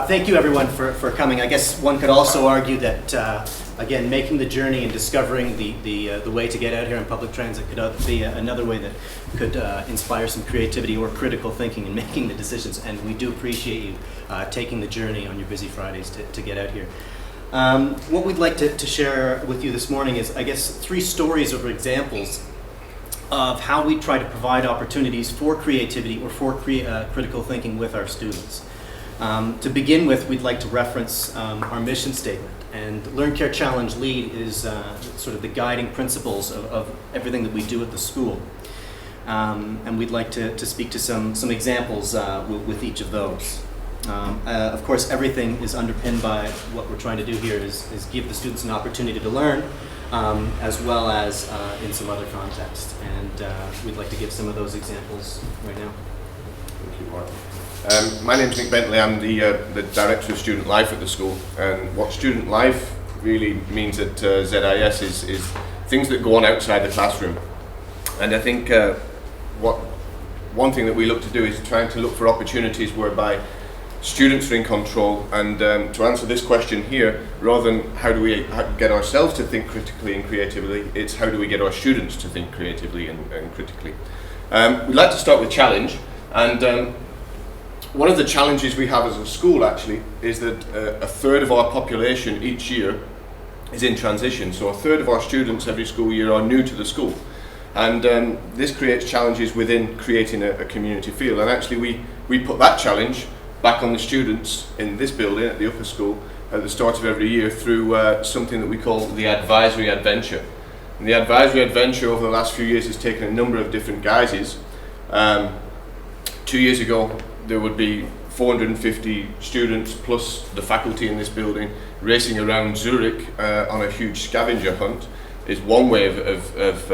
Thank you, everyone, for coming. I guess one could also argue that, again, making the journey and discovering the way to get out here in public transit could be another way that could inspire some creativity or critical thinking in making the decisions. And we do appreciate you taking the journey on your busy Fridays to get out here. What we'd like to share with you this morning is, I guess, 3 stories or examples of how we try to provide opportunities for creativity or for critical thinking with our students. To begin with, we'd like to reference our mission statement. And Learn, Care, Challenge, Lead is sort of the guiding principles of everything that we do at the school. And we'd like to speak to some examples with each of those. Of course, everything is underpinned by what we're trying to do here is give the students an opportunity to learn, as well as in some other contexts. And we'd like to give some of those examples right now. Thank you, Mark. My name's Nick Bentley. I'm the Director of Student Life at the school, and what student life really means at ZIS is things that go on outside the classroom. And I think one thing that we look to do is trying to look for opportunities whereby students are in control, and to answer this question here, rather than how do we get ourselves to think critically and creatively, it's how do we get our students to think creatively and critically. We'd like to start with challenge, and one of the challenges we have as a school actually is that a third of our population each year is in transition. So a third of our students every school year are new to the school. And this creates challenges within creating a community feel. And actually we put that challenge back on the students in this building at the upper school at the start of every year through something that we call the Advisory Adventure. And the Advisory Adventure over the last few years has taken a number of different guises. 2 years ago, there would be 450 students plus the faculty in this building racing around Zurich on a huge scavenger hunt. Is one way of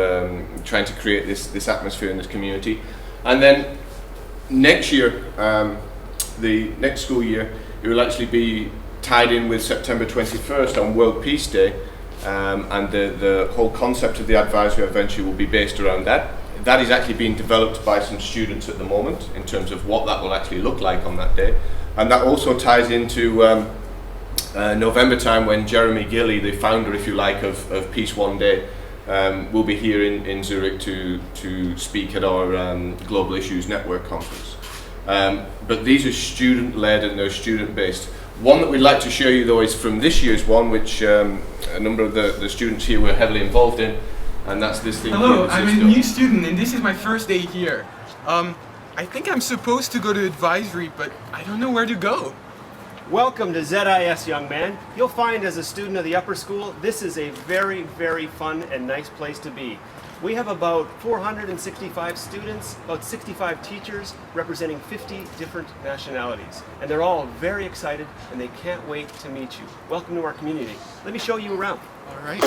trying to create this atmosphere in this community. And then next year, the next school year, it will actually be tied in with September 21st on World Peace Day, and the whole concept of the Advisory Adventure will be based around that. That is actually being developed by some students at the moment in terms of what that will actually look like on that day. And that also ties into November time when Jeremy Gilly, the founder, if you like, of Peace One Day, will be here in Zurich to speak at our Global Issues Network conference. But these are student-led and they're student-based. One that we'd like to show you though is from this year's one, which a number of the students here were heavily involved in. And that's this thing. Hello, I'm a new student and this is my first day here. I think I'm supposed to go to advisory, but I don't know where to go. Welcome to ZIS, young man. You'll find as a student of the upper school, this is a very, very fun and nice place to be. We have about 465 students, about 65 teachers, representing 50 different nationalities. And they're all very excited and they can't wait to meet you. Welcome to our community. Let me show you around. All right.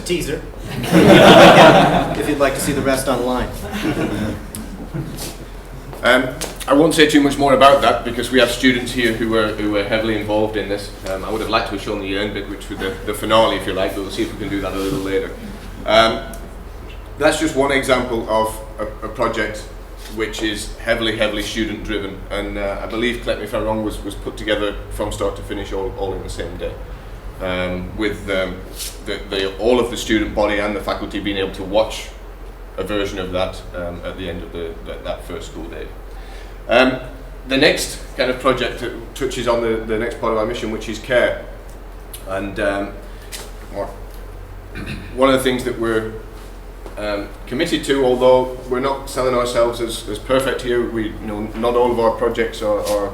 a teaser. If you'd like to see the rest online. I won't say too much more about that because we have students here who are heavily involved in this. I would have liked to have shown the end bit, which was the finale, if you like, but we'll see if we can do that a little later. That's just one example of a project which is heavily student driven, and I believe, correct me if I'm wrong, was put together from start to finish all in the same day, with all of the student body and the faculty being able to watch a version of that at the end of that first school day. The next kind of project that touches on the next part of our mission, which is care, and one of the things that we're committed to, although we're not selling ourselves as perfect here, not all of our projects are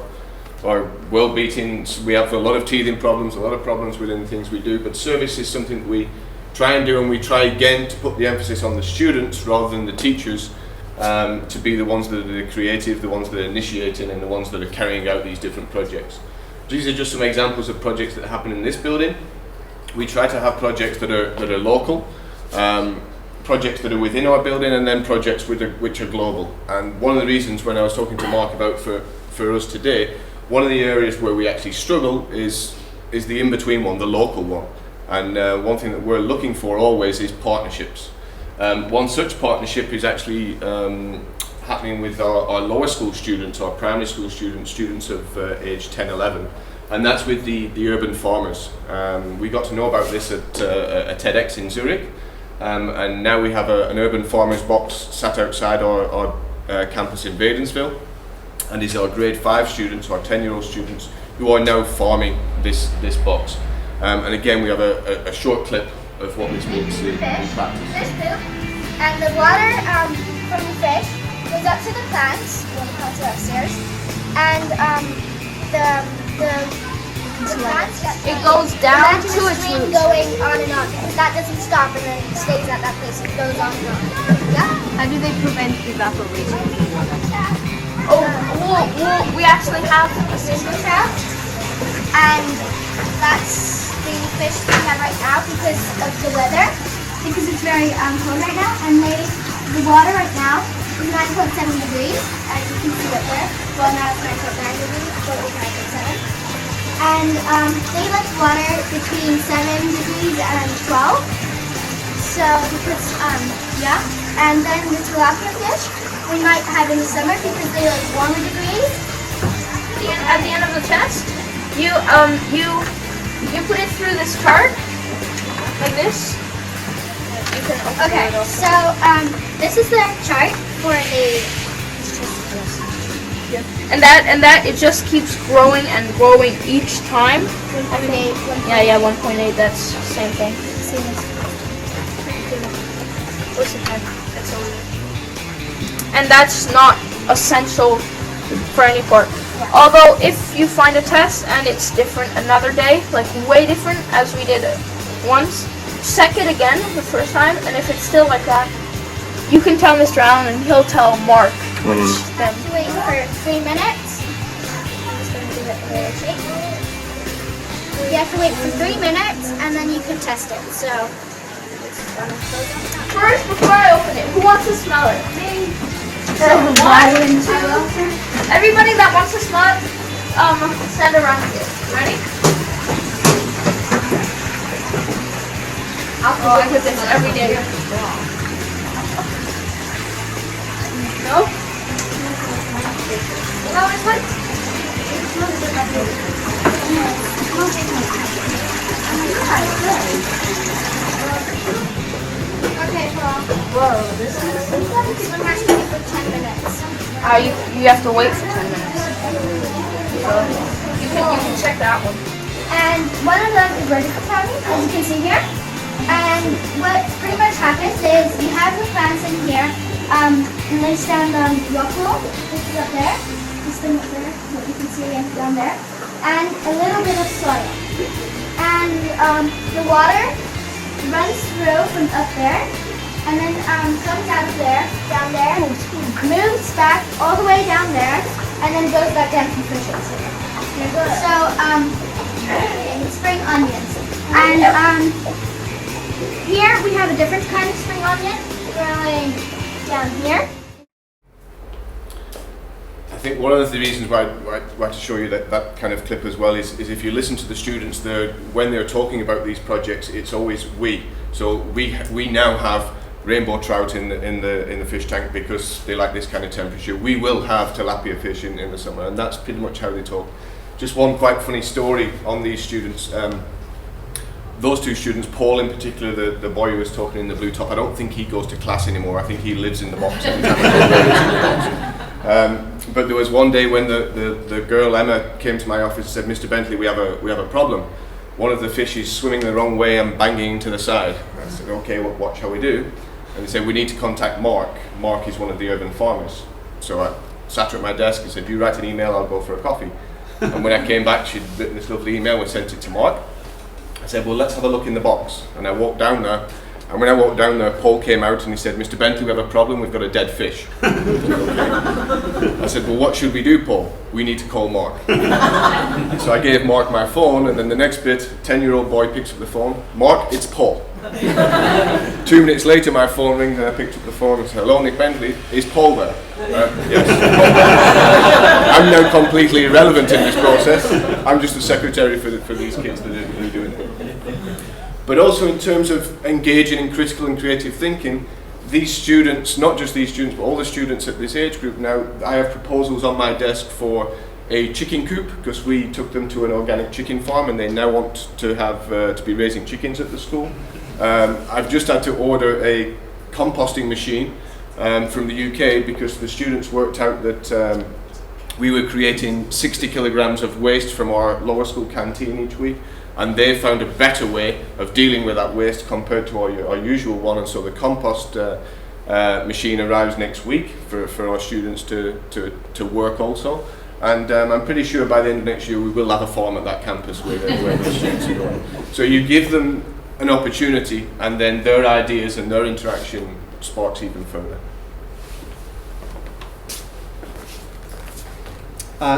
world beating. We have a lot of teething problems, a lot of problems within the things we do, but service is something that we try and do, and we try again to put the emphasis on the students rather than the teachers, to be the ones that are creative, the ones that are initiating, and the ones that are carrying out these different projects. These are just some examples of projects that happen in this building. We try to have projects that are local, projects that are within our building, and then projects which are global. And one of the reasons, when I was talking to Mark about for us today, one of the areas where we actually struggle is the in-between one, the local one. And one thing that we're looking for always is partnerships. One such partnership is actually happening with our lower school students, our primary school students of age 10, 11. And that's with the urban farmers. We got to know about this at a TEDx in Zurich. And now we have an urban farmers box sat outside our campus in Badensville. And these are grade 5 students, our 10-year-old students, who are now farming this box. And again, we have a short clip of what this means in practice. Fish poop, and the water from the fish goes up to the plants, well, the plants are upstairs, and the plants, It goes down to a stream tube. going on and on, because that doesn't stop and then it stays at that place, it goes on and on. Yeah? How do they prevent evaporation? We actually have a Single trout, and that's the fish we have right now because of the weather, because it's very cold right now, and the water right now is 9.7 degrees, as you can see up there. Well, now it's 9.9 degrees, but it's 9.7. And they like water between 7 degrees and 12. So because yeah, and then the tilapia fish we might have in the summer because they like warmer degrees. at the end of the test, you put it through this card like this. You can open Okay, it up. so this is the chart for the. And that it just keeps growing and growing each time. 1.8. Yeah, 1.8. That's same thing. What's the time? That's over there. And that's not essential for any part. Yeah. Although if you find a test and it's different another day, like way different as we did it once, check it again the first time, and if it's still like that, you can tell Mr. Allen and he'll tell Mark. You have to wait for 3 minutes. I'm just going to do it here. You have to wait for 3 minutes and then you can test it. So, First, before I open it, who wants to smell it? Me. One, two. Everybody that wants to smell it, stand around here. Ready? I'll put this every day. No? No, it's like. okay, Paul. Whoa, this is. This one has to be for 10 minutes. You have to wait for 10 minutes. So you can check that one. And one of them is vertical farming, as you can see here. And what pretty much happens is you have the plants in here, and they stand on rock wool, which is up there, this thing up there, what you can see down there, and a little bit of soil. And the water runs through from up there, and then comes out of there, down there, moves back all the way down there, and then goes back down to the fishes. So, spring onions. And Here we have a different kind of spring onion growing down here. I think one of the reasons why I'd like to show you that kind of clip as well is if you listen to the students, when they're talking about these projects, it's always we. So we now have rainbow trout in the fish tank because they like this kind of temperature. We will have tilapia fish in the summer, and that's pretty much how they talk. Just one quite funny story on these students. Those two students, Paul in particular, the boy who was talking in the blue top, I don't think he goes to class anymore. I think he lives in the box every time I go there, he's in the box. But there was one day when the girl Emma came to my office and said, "Mr. Bentley, we have a problem. One of the fish is swimming the wrong way and banging to the side." I said, "Okay, what shall we do?" And they said, "We need to contact Mark. Mark is one of the urban farmers." So I sat her at my desk and said, "You write an email, I'll go for a coffee." And when I came back, she'd written this lovely email and sent it to Mark. I said, "Well, let's have a look in the box." And I walked down there. And when I walked down there, Paul came out and he said, "Mr. Bentley, we have a problem, we've got a dead fish." I said, "Okay." I said, "Well, what should we do, Paul?" "We need to call Mark." So I gave Mark my phone, and then the next bit, 10-year-old boy picks up the phone. "Mark, it's Paul." 2 minutes later, my phone rings and I picked up the phone and said, "Hello, Nick Bentley, is Paul there?" "Yes." I'm now completely irrelevant in this process. I'm just the secretary for these kids that are doing it. But also in terms of engaging in critical and creative thinking, these students, not just these students, but all the students at this age group now, I have proposals on my desk for a chicken coop, because we took them to an organic chicken farm and they now want to have to be raising chickens at the school. I've just had to order a composting machine from the UK because the students worked out that we were creating 60 kilograms of waste from our lower school canteen each week, and they found a better way of dealing with that waste compared to our usual one. And so the compost machine arrives next week for our students to work also. And I'm pretty sure by the end of next year we will have a farm at that campus where the students are going. So you give them an opportunity, and then their ideas and their interaction sparks even further.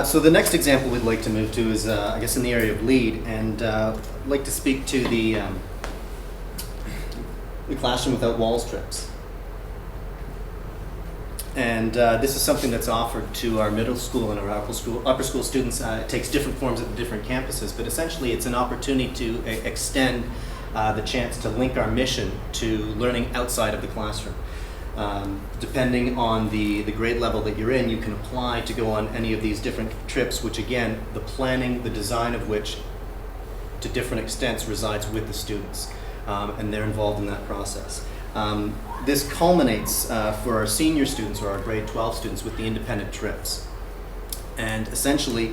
So the next example we'd like to move to is, I guess, in the area of lead, and I'd like to speak to the Classroom Without Walls trips. And this is something that's offered to our middle school and our upper school students. It takes different forms at the different campuses, but essentially it's an opportunity to extend the chance to link our mission to learning outside of the classroom. Depending on the grade level that you're in, you can apply to go on any of these different trips, which again, the planning, the design of which to different extents resides with the students, and they're involved in that process. This culminates for our senior students or our grade 12 students with the independent trips. And essentially,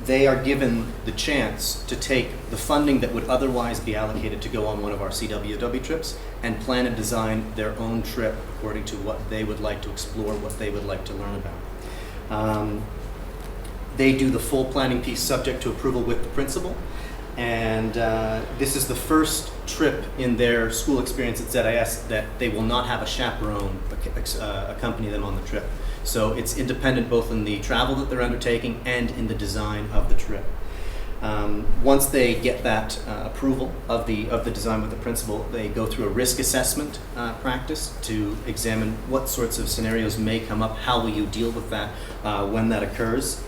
they are given the chance to take the funding that would otherwise be allocated to go on one of our CWW trips and plan and design their own trip according to what they would like to explore, what they would like to learn about. They do the full planning piece subject to approval with the principal, and this is the first trip in their school experience at ZIS that they will not have a chaperone accompany them on the trip. So it's independent both in the travel that they're undertaking and in the design of the trip. Once they get that approval of the design with the principal, they go through a risk assessment practice to examine what sorts of scenarios may come up, how will you deal with that when that occurs.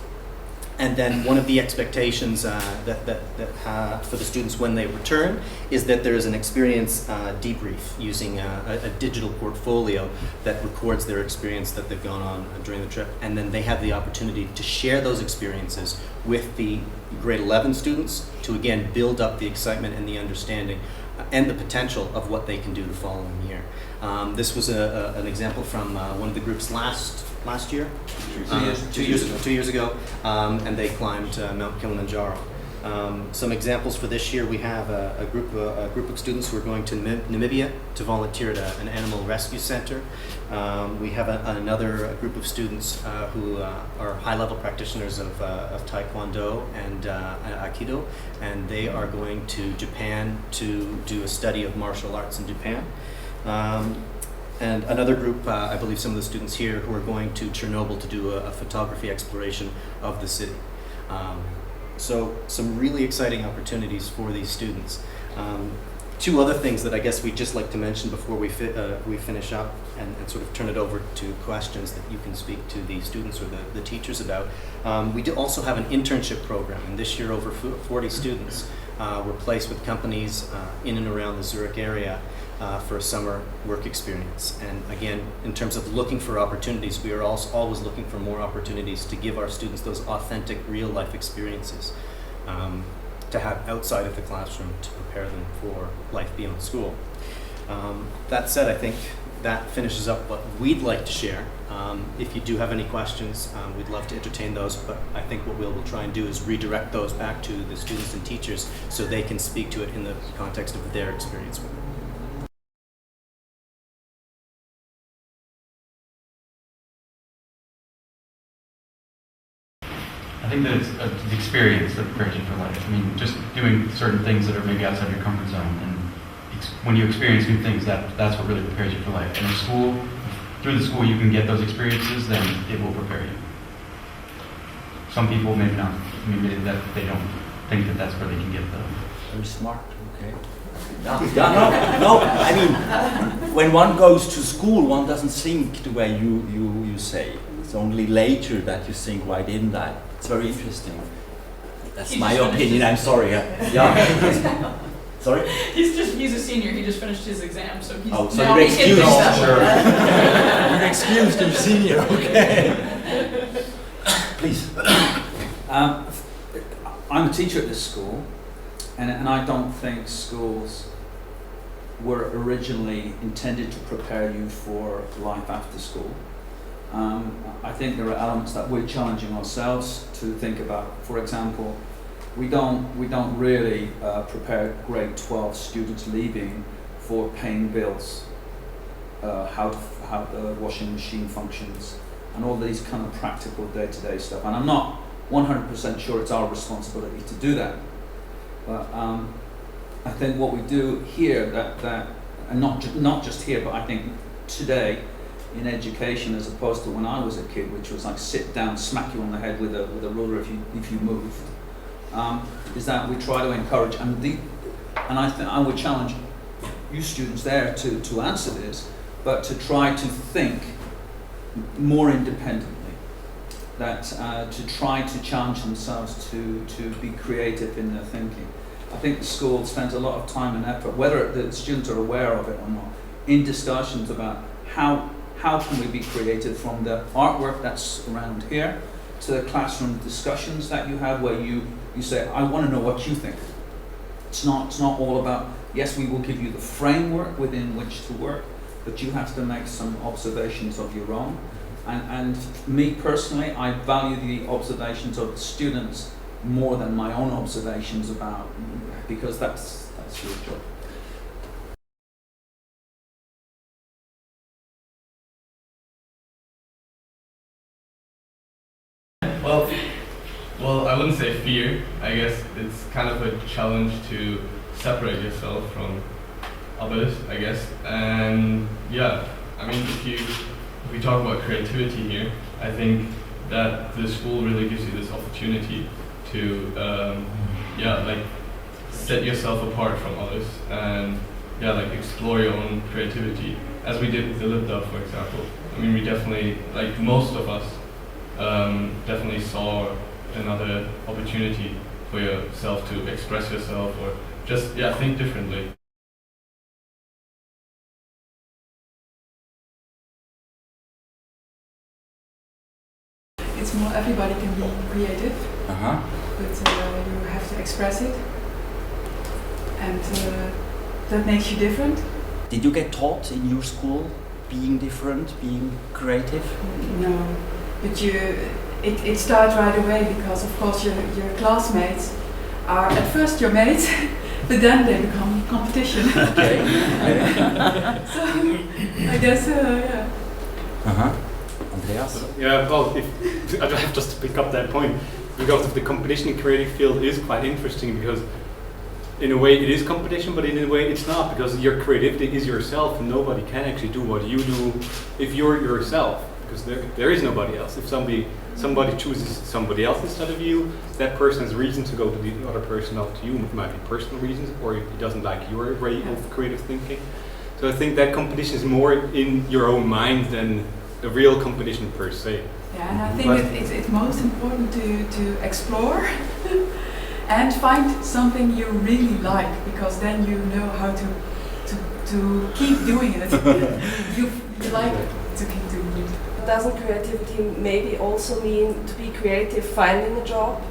And then one of the expectations for the students when they return is that there is an experience debrief using a digital portfolio that records their experience that they've gone on during the trip. And then they have the opportunity to share those experiences with the grade 11 students to again build up the excitement and the understanding and the potential of what they can do the following year. This was an example from one of the groups last year, 2 years ago, and they climbed Mount Kilimanjaro. Some examples for this year: we have a group of students who are going to Namibia to volunteer at an animal rescue center. We have another group of students who are high-level practitioners of Taekwondo and Aikido, and they are going to Japan to do a study of martial arts in Japan. And another group, I believe some of the students here, who are going to Chernobyl to do a photography exploration of the city. So some really exciting opportunities for these students. Two other things that I guess we'd just like to mention before we finish up and sort of turn it over to questions that you can speak to the students or the teachers about. We do also have an internship program, and this year over 40 students were placed with companies in and around the Zurich area for a summer work experience. And again, in terms of looking for opportunities, we are also always looking for more opportunities to give our students those authentic real life experiences to have outside of the classroom to prepare them for life beyond school. That said, I think that finishes up what we'd like to share. If you do have any questions, we'd love to entertain those, but I think what we'll try and do is redirect those back to the students and teachers so they can speak to it in the context of their experience with it. I think that it's the experience that prepares you for life. I mean, just doing certain things that are maybe outside your comfort zone, and when you experience new things, that's what really prepares you for life. And in school, through the school, you can get those experiences, then it will prepare you. Some people maybe not. Maybe that they don't think that that's where they can get the. Very smart. Okay. No. I mean, when one goes to school, one doesn't think the way you say. It's only later that you think, why didn't I? It's very interesting. That's my opinion. I'm sorry. Yeah. Sorry? He's a senior. He just finished his exam, so he's so now you're he can excused. finish that one. You're excused, you're senior. Okay. Please. I'm a teacher at this school, and I don't think schools were originally intended to prepare you for life after school. I think there are elements that we're challenging ourselves to think about. For example, we don't really prepare grade 12 students leaving for paying bills, how the washing machine functions, and all these kind of practical day-to-day stuff. And I'm not 100% sure it's our responsibility to do that. But I think what we do here, and not just here, but I think today, in education, as opposed to when I was a kid, which was like sit down, smack you on the head with a ruler if you moved, is that we try to encourage, and I think I would challenge you students there to answer this, but to try to think more independently, that to try to challenge themselves to be creative in their thinking. I think the school spends a lot of time and effort, whether the students are aware of it or not, in discussions about how can we be creative, from the artwork that's around here to the classroom discussions that you have where you say, I want to know what you think. It's not all about, yes, we will give you the framework within which to work, but you have to make some observations of your own. And me personally, I value the observations of the students more than my own observations about, because that's your job. Well, I wouldn't say fear. I guess it's kind of a challenge to separate yourself from others, I guess. And yeah, I mean, if we talk about creativity here, I think that the school really gives you this opportunity to, set yourself apart from others and, explore your own creativity, as we did with the lip dub, for example. I mean, we definitely, most of us, definitely saw another opportunity for yourself to express yourself or just think differently. It's more everybody can be creative, but you have to express it, and that makes you different. Did you get taught in your school being different, being creative? No, but it starts right away, because of course your classmates are at first your mates, but then they become competition. Okay. So I guess yeah. Andreas? Yeah, well, I have just to pick up that point, because of the competition in creative field is quite interesting, because in a way it is competition, but in a way it's not, because your creativity is yourself, and nobody can actually do what you do if you're yourself, because there is nobody else. If somebody somebody chooses somebody else instead of you, that person has reason to go to the other person, not to you. It might be personal reasons, or he doesn't like your way of creative thinking. So I think that competition is more in your own mind than a real competition per se. Yeah, and I think it's most important to explore and find something you really like, because then you know how to keep doing it. you like to keep doing it. Doesn't creativity maybe also mean to be creative finding a job,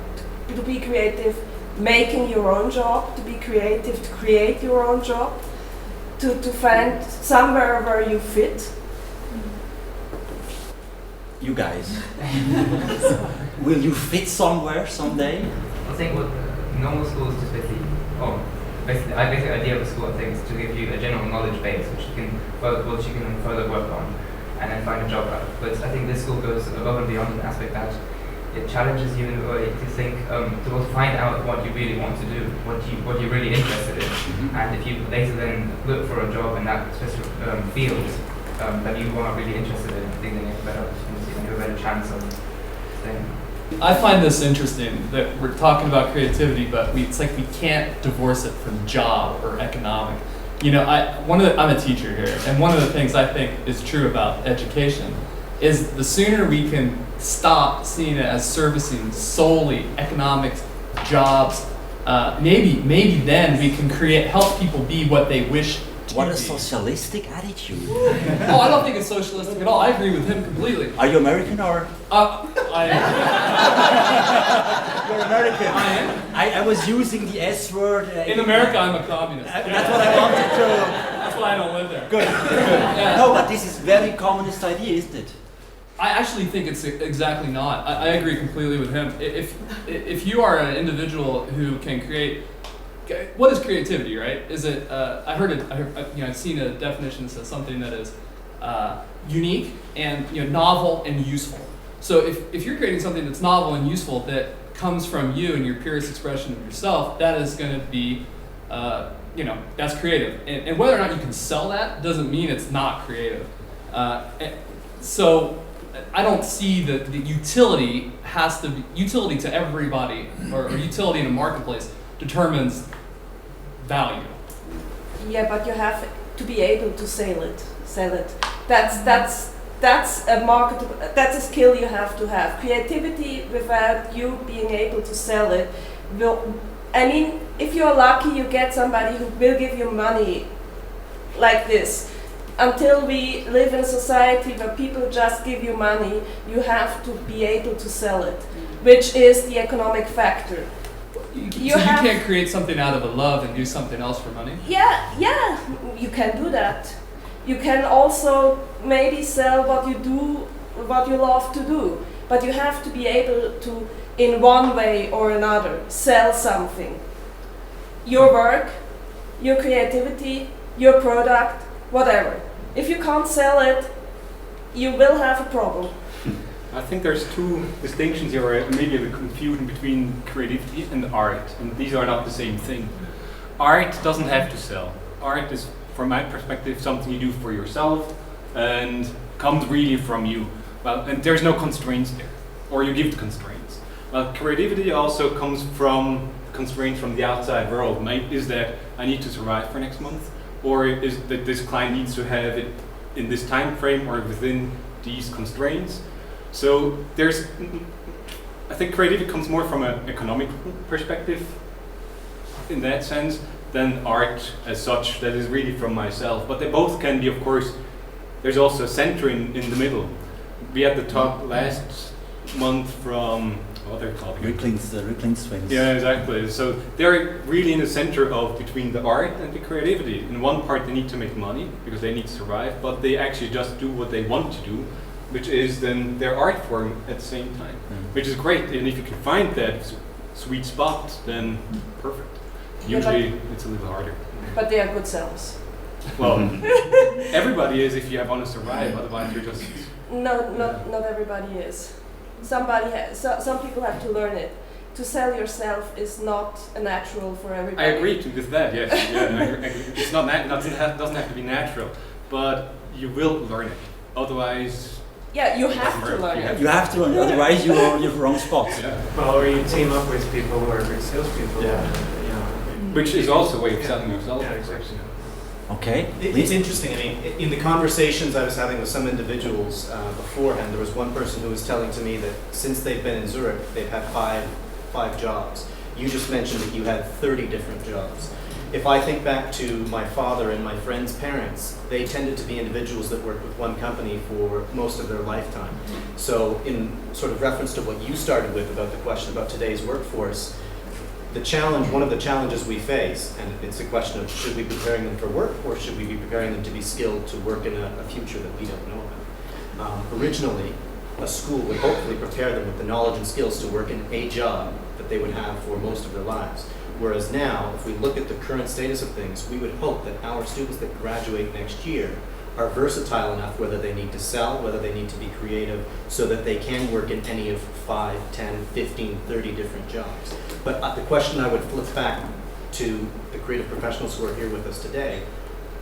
to be creative making your own job, to be creative to create your own job, to find somewhere where you fit? You guys, will you fit somewhere someday? I think what normal schools just basically the idea of a school, I think, is to give you a general knowledge base which you can further work on and then find a job at. But I think this school goes above and beyond the aspect that it challenges you in a way to think, to find out what you really want to do, what you're really interested in. And if you later then look for a job in that specific field that you are really interested in, I think then you have a better opportunity and you have a better chance of staying. I find this interesting that we're talking about creativity, but it's like we can't divorce it from job or economic. You know, I'm a teacher here, and one of the things I think is true about education is the sooner we can stop seeing it as servicing solely economic jobs, maybe then we can help people be what they wish to What a be. socialistic attitude. Oh, I don't think it's socialistic at all. I agree with him completely. Are you American or? I am. You're American. I am. I was using the S word. In America, I'm a communist. That's what I wanted to. That's why I don't live there. Good. Yeah. No, but this is very communist idea, isn't it? I actually think it's exactly not. I agree completely with him. If you are an individual who can create, what is creativity, right? Is it? I've seen a definition that says something that is unique and novel and useful. So if you're creating something that's novel and useful that comes from you and your purest expression of yourself, that is going to be, that's creative. And whether or not you can sell that doesn't mean it's not creative. So I don't see that the utility has to be utility to everybody, or utility in a marketplace determines value. Yeah, but you have to be able to sell it. That's a market. That's a skill you have to have. Creativity without you being able to sell it if you're lucky, you get somebody who will give you money like this. Until we live in a society where people just give you money, you have to be able to sell it, which is the economic factor. You can't create something out of a love and do something else for money? Yeah, you can do that. You can also maybe sell what you love to do, but you have to be able to, in one way or another, sell something. Your work, your creativity, your product, whatever. If you can't sell it, you will have a problem. I think there's two distinctions here, or maybe a confusion between creativity and art, and these are not the same thing. Art doesn't have to sell. Art is, from my perspective, something you do for yourself and comes really from you. Well, and there's no constraints there, or you give the constraints. Well, creativity also comes from constraints from the outside world. Is that I need to survive for next month, or is that this client needs to have it in this time frame or within these constraints? So I think creativity comes more from an economic perspective in that sense than art as such that is really from myself. But they both can be, of course. There's also a center in the middle. We had the talk last month from, what they're called again? Rickling's twins. Yeah, exactly. So they're really in the center of between the art and the creativity. In one part they need to make money because they need to survive, but they actually just do what they want to do, which is then their art form at the same time, which is great. And if you can find that sweet spot, then perfect. Usually it's a little harder. But they are good sellers. Well, everybody is if you want to survive, otherwise you're just... No, not everybody is. Some people have to learn it. To sell yourself is not a natural for everybody. I agree with that, yes. Yeah, it's doesn't have to be natural, but you will learn it. Otherwise, Yeah, you have to learn it. You have to, otherwise you are on your wrong spot. Well, or you team up with people who are good salespeople. Which is also a way of selling yourself. Yeah, exactly. Okay. It's interesting. I mean, in the conversations I was having with some individuals beforehand, there was one person who was telling to me that since they've been in Zurich, they've had five jobs. You just mentioned that you had 30 different jobs. If I think back to my father and my friends' parents, they tended to be individuals that worked with one company for most of their lifetime. So in sort of reference to what you started with about the question about today's workforce, one of the challenges we face, and it's a question of should we be preparing them for work or should we be preparing them to be skilled to work in a future that we don't know about? Originally, a school would hopefully prepare them with the knowledge and skills to work in a job that they would have for most of their lives. Whereas now, if we look at the current status of things, we would hope that our students that graduate next year are versatile enough, whether they need to sell, whether they need to be creative, so that they can work in any of 5, 10, 15, 30 different jobs. But the question I would flip back to the creative professionals who are here with us today,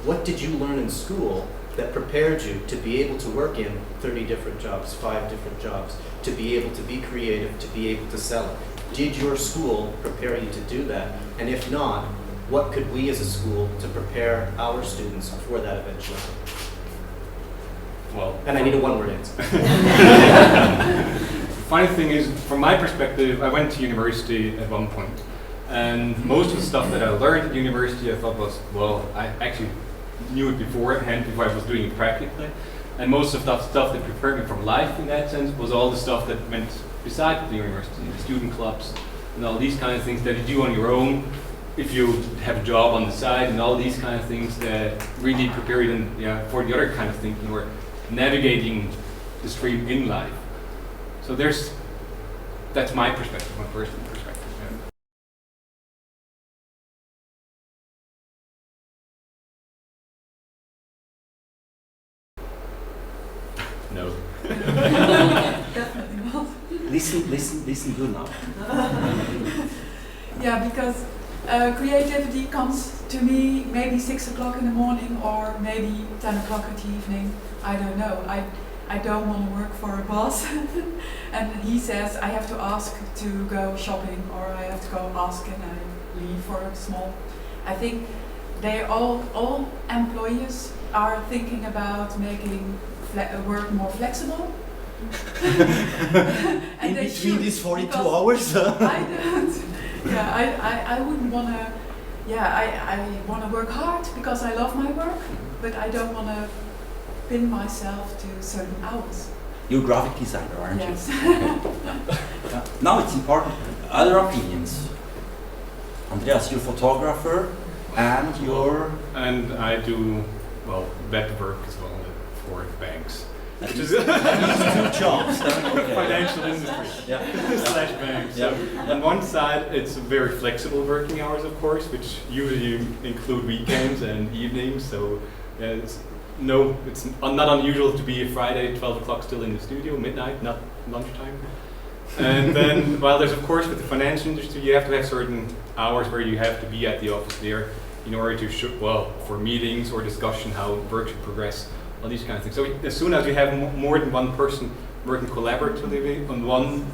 what did you learn in school that prepared you to be able to work in 30 different jobs, 5 different jobs, to be able to be creative, to be able to sell it? Did your school prepare you to do that? And if not, what could we as a school to prepare our students for that eventually? Well, and I need a one-word answer. The funny thing is, from my perspective, I went to university at one point, and most of the stuff that I learned at university I thought was, well, I actually knew it beforehand before I was doing it practically, and most of the stuff that prepared me for life in that sense was all the stuff that went beside the university, the student clubs, and all these kind of things that you do on your own if you have a job on the side, and all these kind of things that really prepare you for the other kind of thinking or navigating the stream in life. So that's my perspective, my personal perspective. Yeah. No. Definitely not. Listen good now. Yeah, because creativity comes to me maybe 6 o'clock in the morning or maybe 10 o'clock at the evening. I don't know. I don't want to work for a boss. And he says I have to ask to go shopping or I have to go ask and I leave for a small. I think they all employers are thinking about making work more flexible. And in between these 42 hours? I don't. Yeah, I wouldn't want to. Yeah, I want to work hard because I love my work, but I don't want to pin myself to certain hours. You're a graphic designer, aren't yes. you? Okay. Now it's important. Other opinions? Andreas, you're a photographer and you're... And I do, well, web work as well for banks. Which is two jobs. Okay. Financial industry slash banks. Yeah. So on one side, it's very flexible working hours, of course, which usually include weekends and evenings. So it's not unusual to be a Friday, 12 o'clock still in the studio, midnight, not lunchtime. And then, well, there's of course with the financial industry, you have to have certain hours where you have to be at the office there in order to for meetings or discussion how work should progress. All these kind of things. So as soon as you have more than one person working collaboratively on one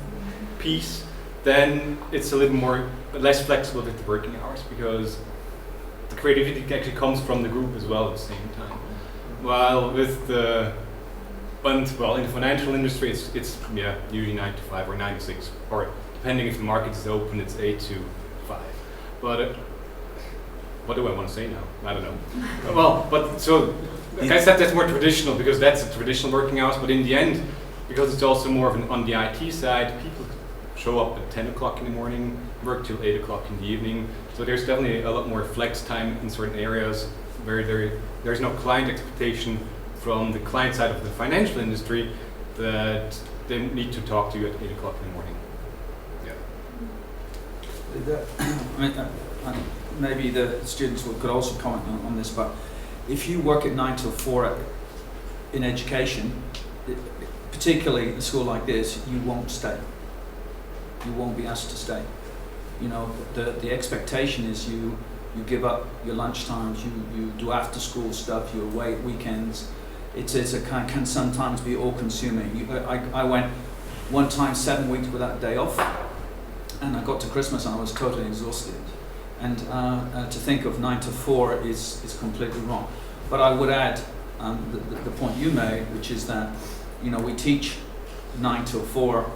piece, then it's a little less flexible with the working hours because the creativity actually comes from the group as well at the same time. While with in the financial industry, it's usually 9 to 5 or 9 to 6, or depending if the market is open, it's 8 to 5. But what do I want to say now? I don't know. I guess that's more traditional because that's the traditional working hours, but in the end, because it's also more of on the IT side, people show up at 10 o'clock in the morning, work till 8 o'clock in the evening, so there's definitely a lot more flex time in certain areas where there's no client expectation from the client side of the financial industry that they need to talk to you at 8 o'clock in the morning. Yeah. Maybe the students could also comment on this, but if you work at 9 till 4 in education, particularly a school like this, you won't stay. You won't be asked to stay. You know, the expectation is you give up your lunch times, you do after school stuff, you're away at weekends, It's a can sometimes be all-consuming. I went one time 7 weeks without a day off, and I got to Christmas and I was totally exhausted. And to think of 9 to 4 is completely wrong. But I would add the point you made, which is that we teach 9 till 4,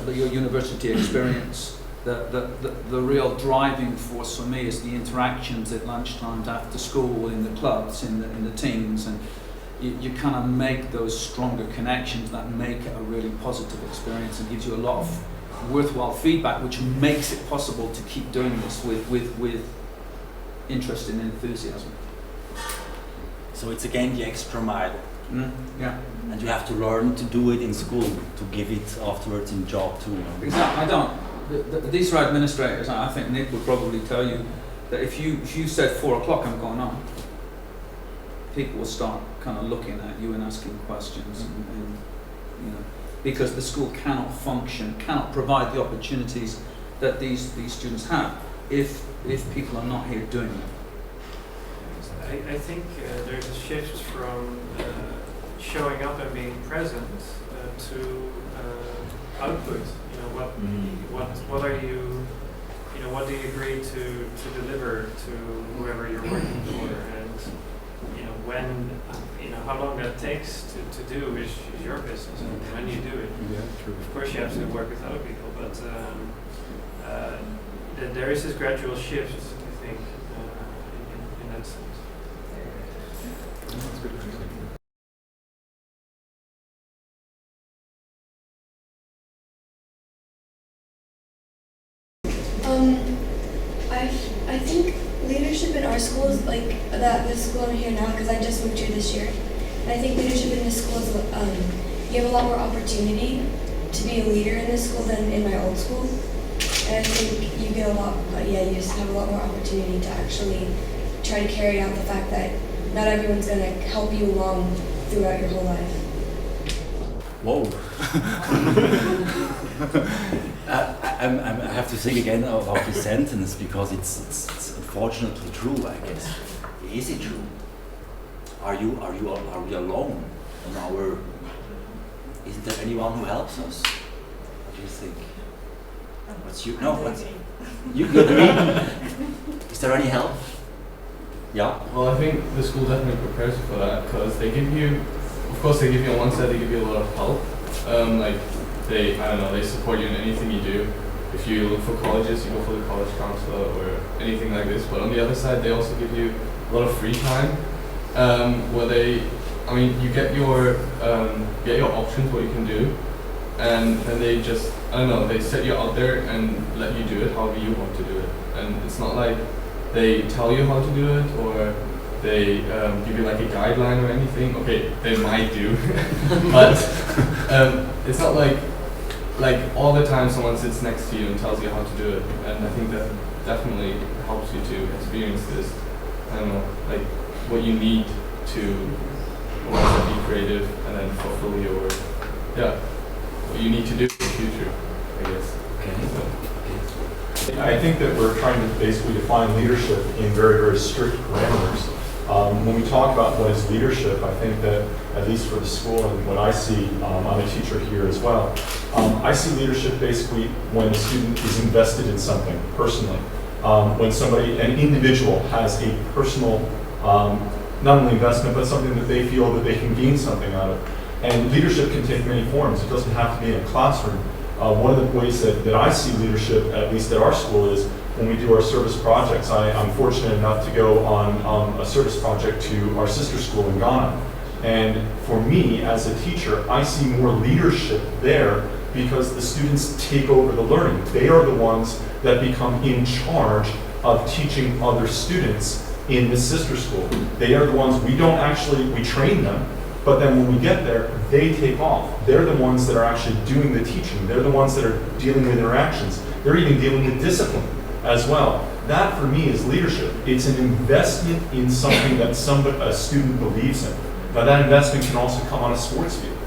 your university experience. The real driving force for me is the interactions at lunchtimes, after school, in the clubs, in the teams, and you kind of make those stronger connections that make it a really positive experience and gives you a lot of worthwhile feedback, which makes it possible to keep doing this with interest and enthusiasm. So it's again the extra mile. Yeah. And you have to learn to do it in school, to give it afterwards in job too. Exactly. I don't. These are administrators. I think Nick would probably tell you that if you said 4 o'clock, I'm going on, people will start kind of looking at you and asking questions, and because the school cannot function, cannot provide the opportunities that these students have if people are not here doing it. I think there's a shift from showing up and being present to output. What are you? What do you agree to deliver to whoever you're working for, and when how long that takes to do is your business, and when you do it. Yeah, true. Of course, you have to work with other people, but there is this gradual shift, I think, in that sense. That's good. I think leadership in our school is like the school I'm here now, because I just moved here this year. And I think leadership in this school is you have a lot more opportunity to be a leader in this school than in my old school. And I think you get you just have a lot more opportunity to actually try to carry out the fact that not everyone's going to help you along throughout your whole life. Whoa. I have to think again about this sentence, because it's unfortunately true, I guess. Is it true? Are we alone on our? Isn't there anyone who helps us? What do you think? You agree? Is there any help? Yeah. Well, I think the school definitely prepares you for that, because they give you, of course, they give you on one side, they give you a lot of help. They support you in anything you do. If you look for colleges, you go for the college counselor or anything like this. But on the other side, they also give you a lot of free time, where you get your options, what you can do, and then they just, they set you out there and let you do it however you want to do it. And it's not like they tell you how to do it, or they give you like a guideline or anything. Okay, they might do, but it's not like all the time someone sits next to you and tells you how to do it. And I think that definitely helps you to experience this, what you need to be creative and then fulfill what you need to do in the future, I guess. Okay. I think that we're trying to basically define leadership in very, very strict parameters. When we talk about what is leadership, I think that, at least for the school and what I see, I'm a teacher here as well, I see leadership basically when a student is invested in something personally. When an individual has a personal, not only investment, but something that they feel that they can gain something out of. And leadership can take many forms. It doesn't have to be in a classroom. One of the ways that I see leadership, at least at our school, is when we do our service projects. I'm fortunate enough to go on a service project to our sister school in Ghana. And for me, as a teacher, I see more leadership there because the students take over the learning. They are the ones that become in charge of teaching other students in the sister school. They are the ones, we train them, but then when we get there, they take off. They're the ones that are actually doing the teaching. They're the ones that are dealing with interactions. They're even dealing with discipline as well. That, for me, is leadership. It's an investment in something that a student believes in. Now, that investment can also come on a sports field.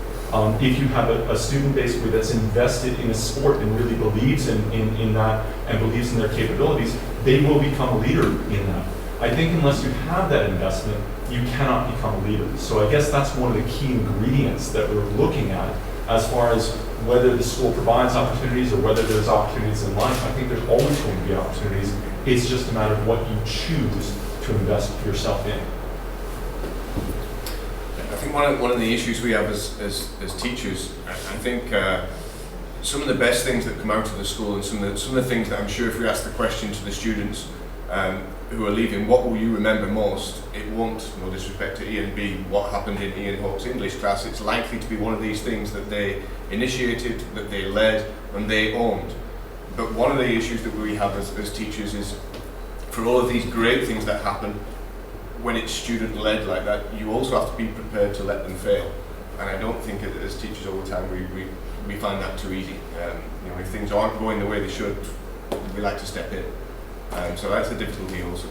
If you have a student basically that's invested in a sport and really believes in that and believes in their capabilities, they will become a leader in that. I think unless you have that investment, you cannot become a leader. So I guess that's one of the key ingredients that we're looking at as far as whether the school provides opportunities or whether there's opportunities in life. I think there's always going to be opportunities. It's just a matter of what you choose to invest yourself in. I think one of the issues we have as teachers, I think some of the best things that come out of the school, and some of the things that I'm sure if we ask the question to the students who are leaving, what will you remember most? It won't, no disrespect to Ian, be what happened in Ian Hawke's English class. It's likely to be one of these things that they initiated, that they led, and they owned. But one of the issues that we have as teachers is, for all of these great things that happen, when it's student-led like that, you also have to be prepared to let them fail. And I don't think as teachers all the time we find that too easy. You know, if things aren't going the way they should, we like to step in. So that's a difficulty also.